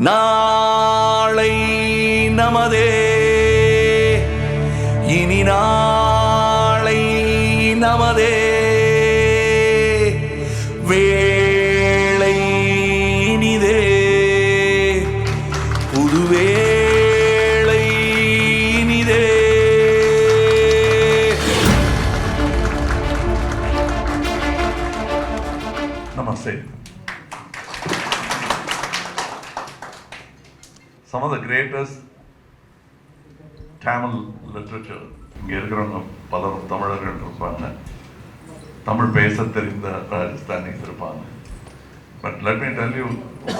நாளை நமதே, இனி நாளை நமதே, வேளை இனிதே, புதுவேளை இனிதே. Namaste. Some of the greatest Tamil literature, இங்கே இருக்கிறவங்க பலரும் தமிழர்கள் இருப்பாங்க, தமிழ் பேச தெரிந்த ராஜஸ்தானிஸ் இருப்பாங்க. But let me tell you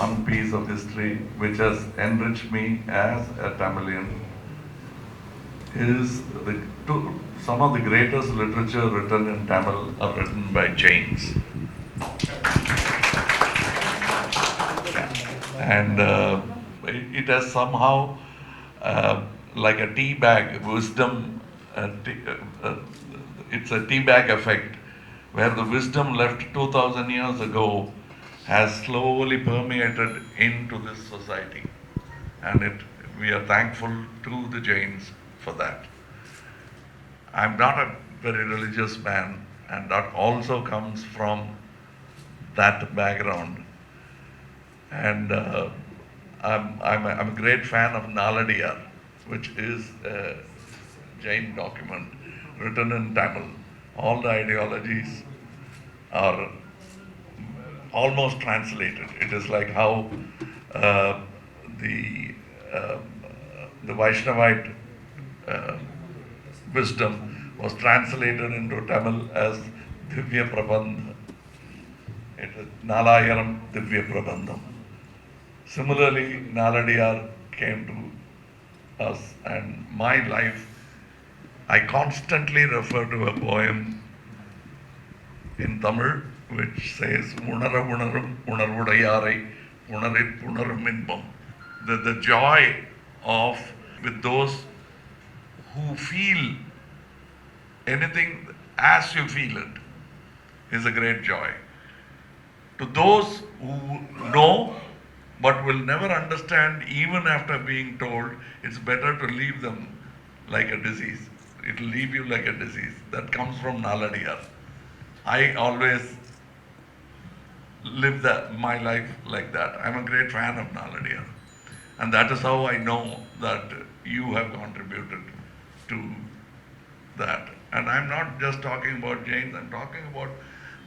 one piece of history which has enriched me as a Tamilian is some of the greatest literature written in Tamil are written by Jains. And it has somehow like a tea bag wisdom, it's a tea bag effect where the wisdom left 2000 years ago has slowly permeated into this society, and we are thankful to the Jains for that. I'm not a very religious man, and that also comes from that background. And I'm a great fan of Naladiyar, which is a Jain document written in Tamil. All the ideologies are almost translated. It is like how the Vaishnavite wisdom was translated into Tamil as Divya Prabandha. It is Nalayaram Divya Prabandham. Similarly, Naladiyar came to us, and my life, I constantly refer to a poem in Tamil which says, Unara unarum unarvudayarai unarit unarum inbam. The joy of with those who feel anything as you feel it is a great joy. To those who know but will never understand, even after being told, it's better to leave them like a disease. It will leave you like a disease. That comes from Naladiyar. I always live my life like that. I'm a great fan of Naladiyar. And that is how I know that you have contributed to that. And I'm not just talking about Jains, I'm talking about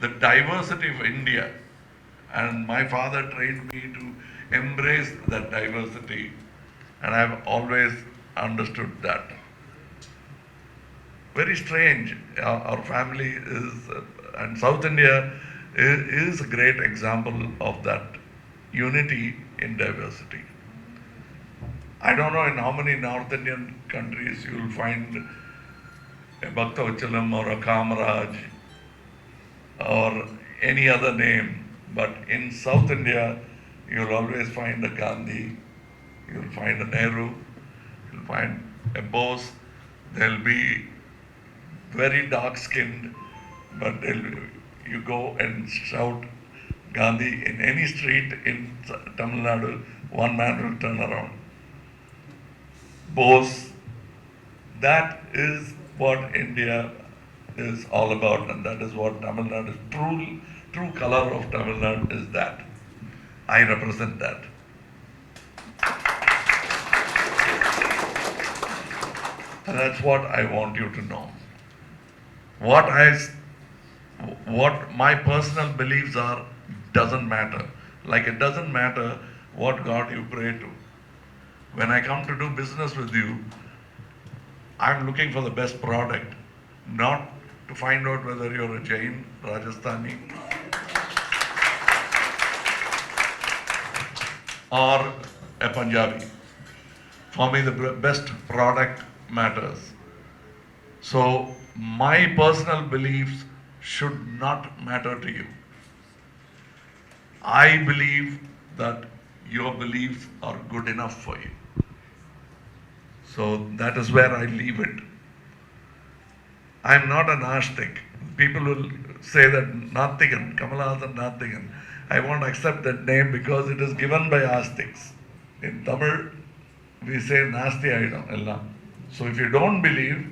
the diversity of India. And my father trained me to embrace that diversity, and I've always understood that. Very strange. Our family is, and South India is a great example of that unity in diversity. I don't know in how many North Indian countries you will find a Bhaktavachalam or a Kamaraj or any other name, but in South India, you'll always find a Gandhi, you'll find a Nehru, you'll find a Bose. They'll be very dark-skinned, but you go and shout Gandhi in any street in Tamil Nadu, one man will turn around. Bose. That is what India is all about, and that is what Tamil Nadu, true color of Tamil Nadu is that. I represent that. And that's what I want you to know. What my personal beliefs are doesn't matter. Like it doesn't matter what God you pray to. When I come to do business with you, I'm looking for the best product, not to find out whether you're a Jain, Rajasthani, or a Punjabi. For me, the best product matters. So my personal beliefs should not matter to you. I believe that your beliefs are good enough for you. So that is where I leave it. I'm not an Ashtik. People will say that Nathigan, Kamal Hassan Nathigan. I won't accept that name because it is given by Astiks. In Tamil, we say nasti aidam ellam. So if you don't believe,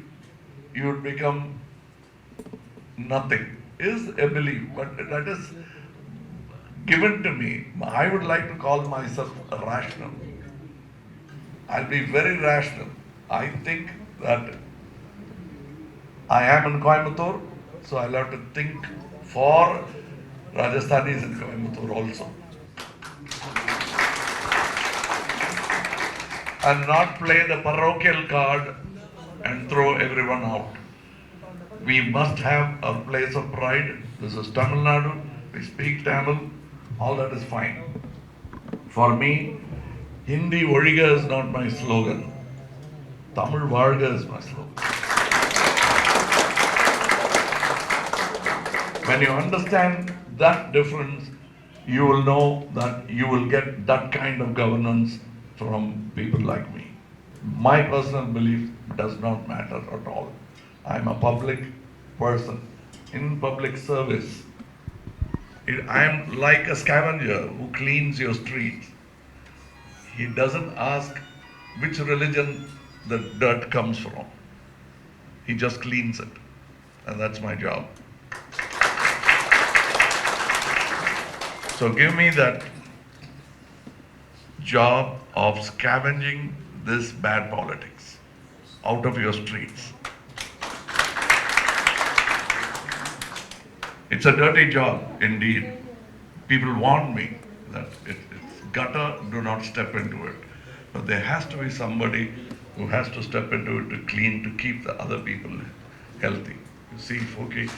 you would become nothing. Is a belief, but that is given to me. I would like to call myself rational. I'll be very rational. I think that I am in Coimbatore, so I'll have to think for Rajasthanis in Coimbatore also. And not play the parochial card and throw everyone out. We must have a place of pride. This is Tamil Nadu. We speak Tamil. All that is fine. For me, Hindi Odiga is not my slogan. Tamil Varga is my slogan. When you understand that difference, you will know that you will get that kind of governance from people like me. My personal belief does not matter at all. I'm a public person in public service. I am like a scavenger who cleans your streets. He doesn't ask which religion the dirt comes from. He just cleans it. And that's my job. So give me that job of scavenging this bad politics out of your streets. It's a dirty job indeed. People warn me that it's gutter, do not step into it. But there has to be somebody who has to step into it to clean, to keep the other people healthy. You see, Foki,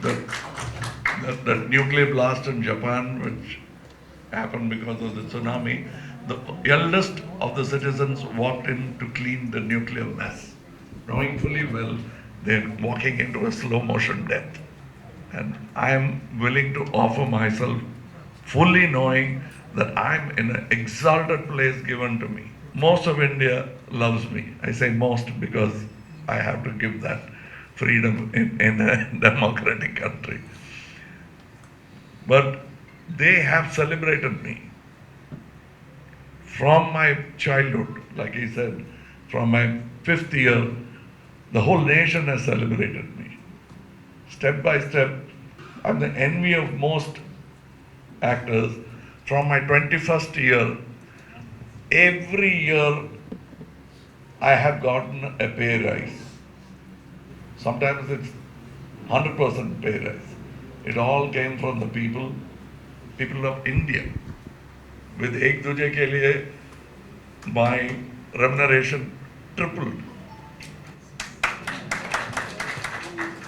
the nuclear blast in Japan, which happened because of the tsunami, the eldest of the citizens walked in to clean the nuclear mess, knowing fully well they're walking into a slow motion death. And I am willing to offer myself fully knowing that I'm in an exalted place given to me. Most of India loves me. I say most because I have to give that freedom in a democratic country. But they have celebrated me. From my childhood, like he said, from my 5th year, the whole nation has celebrated me. Step by step, I'm the envy of most actors. From my 21st year, every year I have gotten a pay rise. Sometimes it's 100% pay rise. It all came from the people of India. With Ek Duje Ke Liye, my remuneration tripled.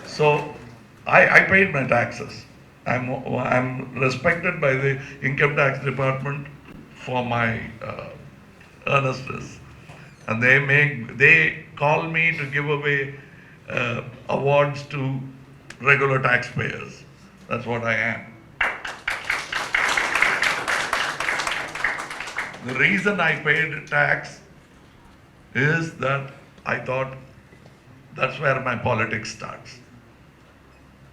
So I paid my taxes. I'm respected by the income tax department for my earnestness, and they call me to give away awards to regular taxpayers. That's what I am. The reason I paid tax is that I thought that's where my politics starts.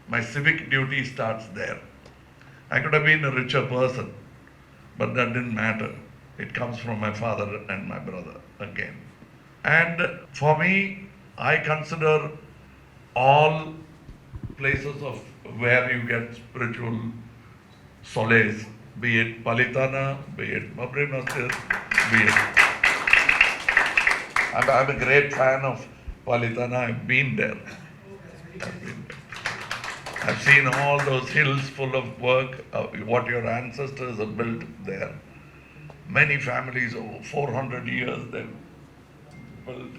My civic duty starts there. I could have been a richer person, but that didn't matter. It comes from my father and my brother again. And for me, I consider all places of where you get spiritual solace, be it Palitana, be it Babri Masjid, be it. I'm a great fan of Palitana. I've been there. I've seen all those hills full of work, what your ancestors have built there. Many families, over 400 years, they've built.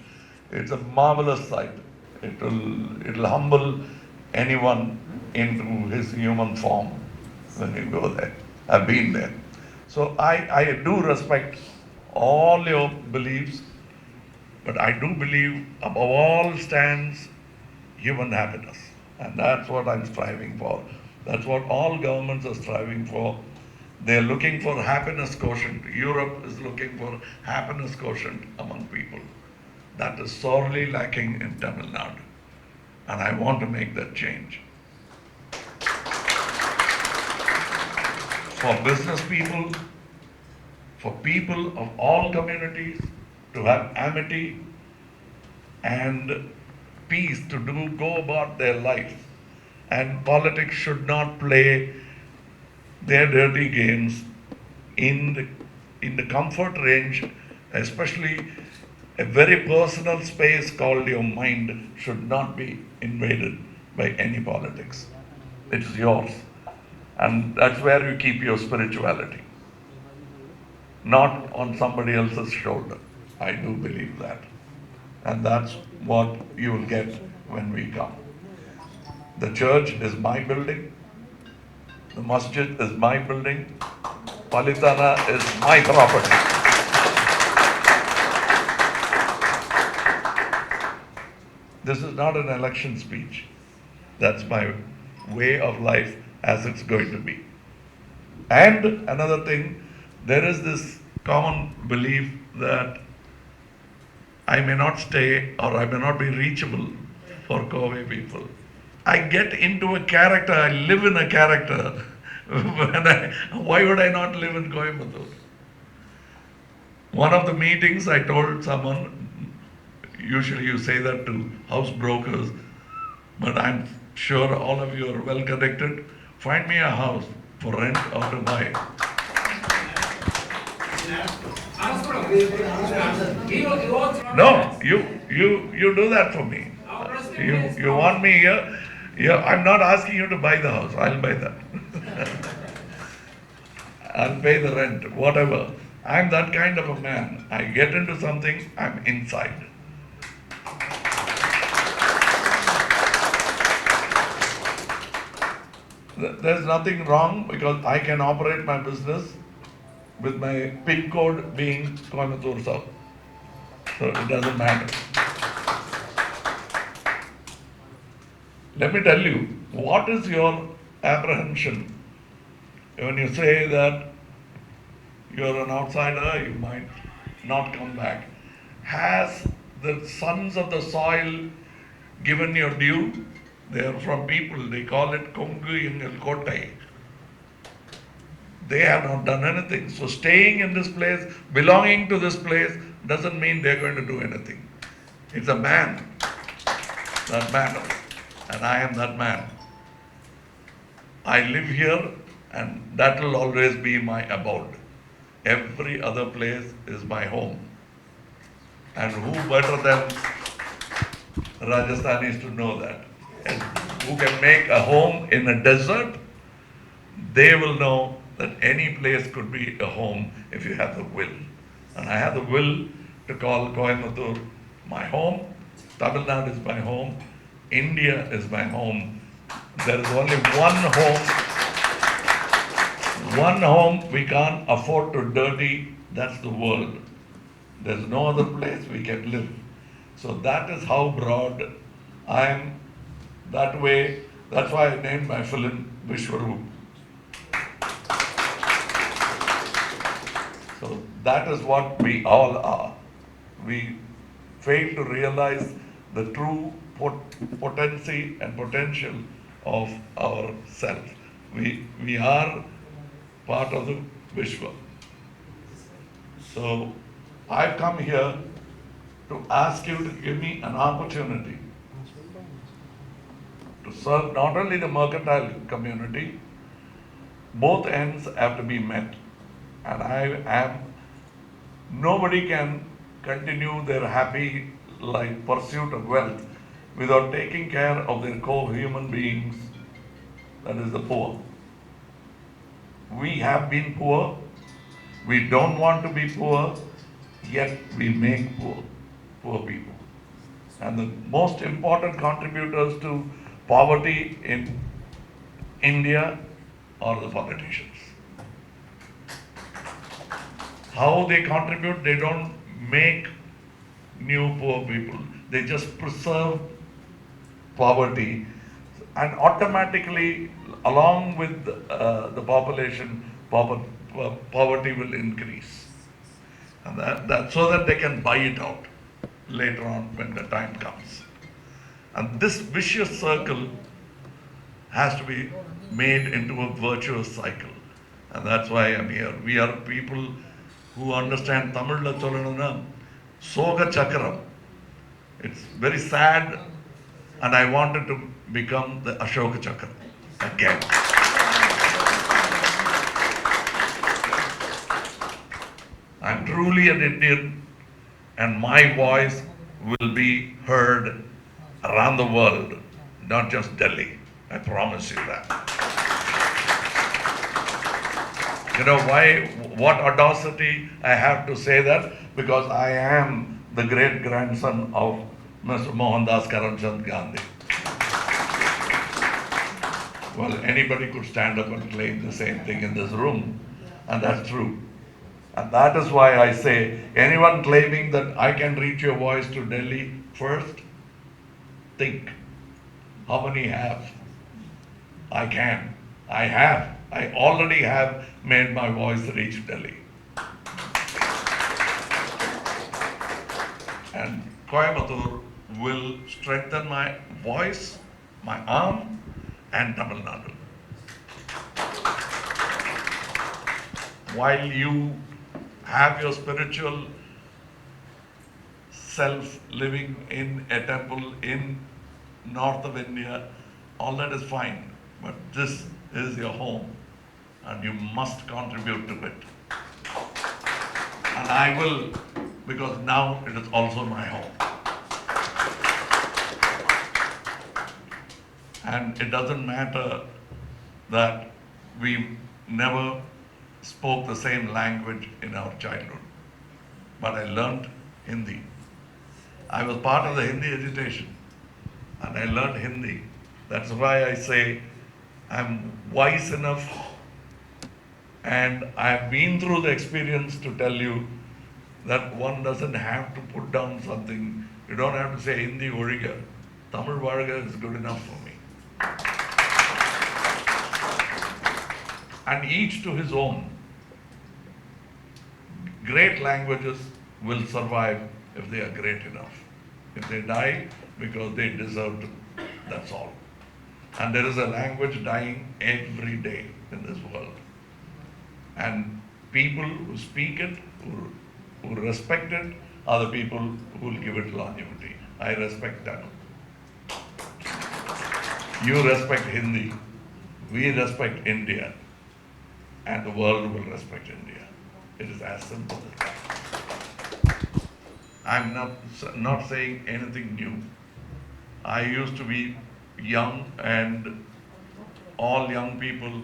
It's a marvelous sight. It'll humble anyone into his human form when you go there. I've been there. So I do respect all your beliefs, but I do believe above all stands human happiness. And that's what I'm striving for. That's what all governments are striving for. They're looking for happiness quotient. Europe is looking for happiness quotient among people. That is sorely lacking in Tamil Nadu. And I want to make that change. For business people, for people of all communities to have amity and peace to go about their life. And politics should not play their dirty games in the comfort range, especially a very personal space called your mind should not be invaded by any politics. It is yours. And that's where you keep your spirituality, not on somebody else's shoulder. I do believe that. And that's what you will get when we come. The church is my building. The masjid is my building. Palitana is my property. This is not an election speech. That's my way of life as it's going to be. And another thing, there is this common belief that I may not stay or I may not be reachable for Kovai people. I get into a character, I live in a character. Why would I not live in Coimbatore? One of the meetings I told someone, usually you say that to house brokers, but I'm sure all of you are well connected. Find me a house for rent or to buy. No, you do that for me. You want me here? Yeah, I'm not asking you to buy the house. I'll buy that. I'll pay the rent, whatever. I'm that kind of a man. I get into something, I'm inside. There's nothing wrong because I can operate my business with my PIN code being Coimbatore South. So it doesn't matter. Let me tell you, what is your apprehension when you say that you're an outsider, you might not come back? Has the sons of the soil given your due? They are from people, they call it Kongu Ingal Kotai. They have not done anything. So staying in this place, belonging to this place, doesn't mean they're going to do anything. It's a man that matters. And I am that man. I live here and that will always be my abode. Every other place is my home. And who better than Rajasthanis to know that? And who can make a home in a desert? They will know that any place could be a home if you have the will. And I have the will to call Coimbatore my home. Tamil Nadu is my home. India is my home. There is only one home we can't afford to dirty, that's the world. There's no other place we can live. So that is how broad I am. That way, that's why I named my film Vishwaroop. So that is what we all are. We fail to realize the true potency and potential of ourselves. We are part of the Vishwa. So I've come here to ask you to give me an opportunity to serve not only the mercantile community, both ends have to be met. And nobody can continue their happy life, pursuit of wealth, without taking care of their co-human beings, that is the poor. We have been poor, we don't want to be poor, yet we make poor people. And the most important contributors to poverty in India are the politicians. How they contribute, they don't make new poor people. They just preserve poverty, and automatically, along with the population, poverty will increase. And that so that they can buy it out later on when the time comes. And this vicious circle has to be made into a virtuous cycle. And that's why I'm here. We are people who understand Tamil la sollanuna soga chakram. It's very sad, and I wanted to become the Ashoka Chakra again. I'm truly an Indian, and my voice will be heard around the world, not just Delhi. I promise you that. You know why? What audacity I have to say that? Because I am the great grandson of Mr. Mohandas Karamchand Gandhi. Well, anybody could stand up and claim the same thing in this room, and that's true. And that is why I say, anyone claiming that I can reach your voice to Delhi first, think how many have. I can. I have. I already have made my voice reach Delhi. And Coimbatore will strengthen my voice, my arm, and Tamil Nadu. While you have your spiritual self living in a temple in north of India, all that is fine. But this is your home, and you must contribute to it. And I will, because now it is also my home. And it doesn't matter that we never spoke the same language in our childhood, but I learned Hindi. I was part of the Hindi agitation, and I learned Hindi. That's why I say I'm wise enough, and I've been through the experience to tell you that one doesn't have to put down something. You don't have to say Hindi Origa. Tamil Varga is good enough for me. And each to his own. Great languages will survive if they are great enough. If they die because they deserve to, that's all. And there is a language dying every day in this world. And people who speak it, who respect it, are the people who will give it longevity. I respect that. You respect Hindi, we respect India, and the world will respect India. It is as simple as that. I'm not saying anything new. I used to be young, and all young people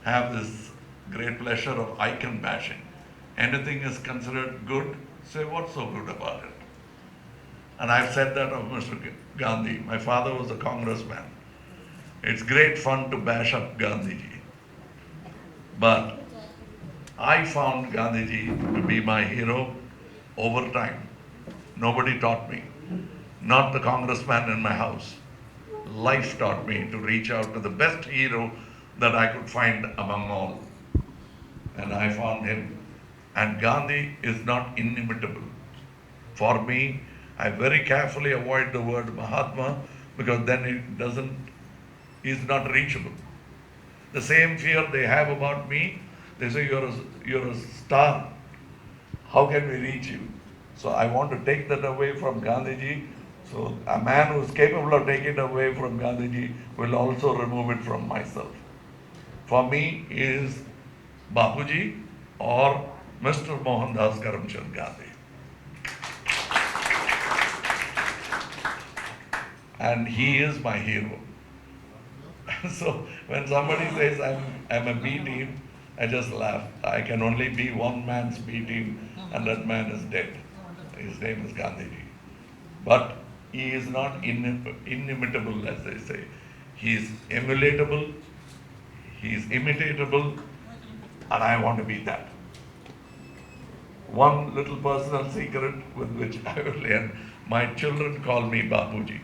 have this great pleasure of icon bashing. Anything is considered good, say what's so good about it? And I've said that of Mr. Gandhi. My father was a congressman. It's great fun to bash up Gandhiji. But I found Gandhiji to be my hero over time. Nobody taught me. Not the congressman in my house. Life taught me to reach out to the best hero that I could find among all. And I found him. And Gandhi is not inimitable. For me, I very carefully avoid the word Mahatma, because then he's not reachable. The same fear they have about me, they say you're a star. How can we reach you? So I want to take that away from Gandhiji. So a man who is capable of taking it away from Gandhiji will also remove it from myself. For me, he is Bapuji or Mr. Mohandas Karamchand Gandhi. And he is my hero. So when somebody says I'm a B team, I just laugh. I can only be one man's B team, and that man is dead. His name is Gandhiji. But he is not inimitable, as they say. He is emulatable, he is imitatable, and I want to be that. One little personal secret with which I will end. My children call me Bapuji.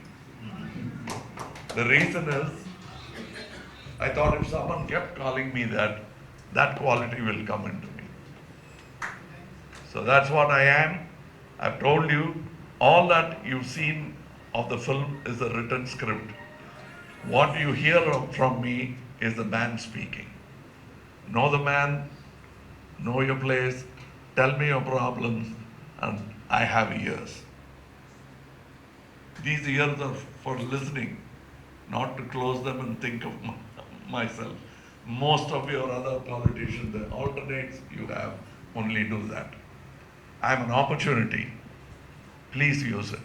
The reason is, I thought if someone kept calling me that, that quality will come into me. So that's what I am. I've told you, all that you've seen of the film is a written script. What you hear from me is the man speaking. Know the man, know your place, Tell me your problems, and I have ears. These ears are for listening, not to close them and think of myself. Most of your other politicians, the alternates you have, only do that. I have an opportunity. Please use it.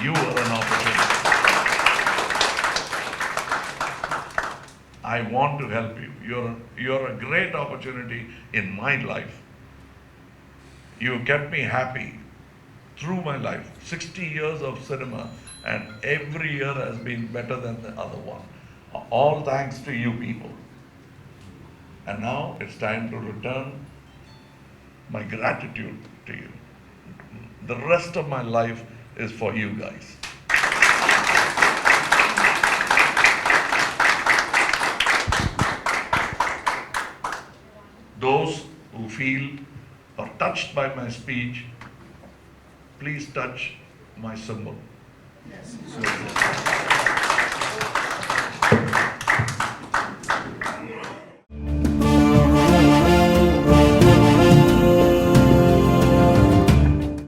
You are an opportunity. I want to help you. You're a great opportunity in my life. You kept me happy through my life. 60 years of cinema, and every year has been better than the other one. All thanks to you people. And now it's time to return my gratitude to you. The rest of my life is for you guys. Those who feel or touched by my speech, please touch my symbol.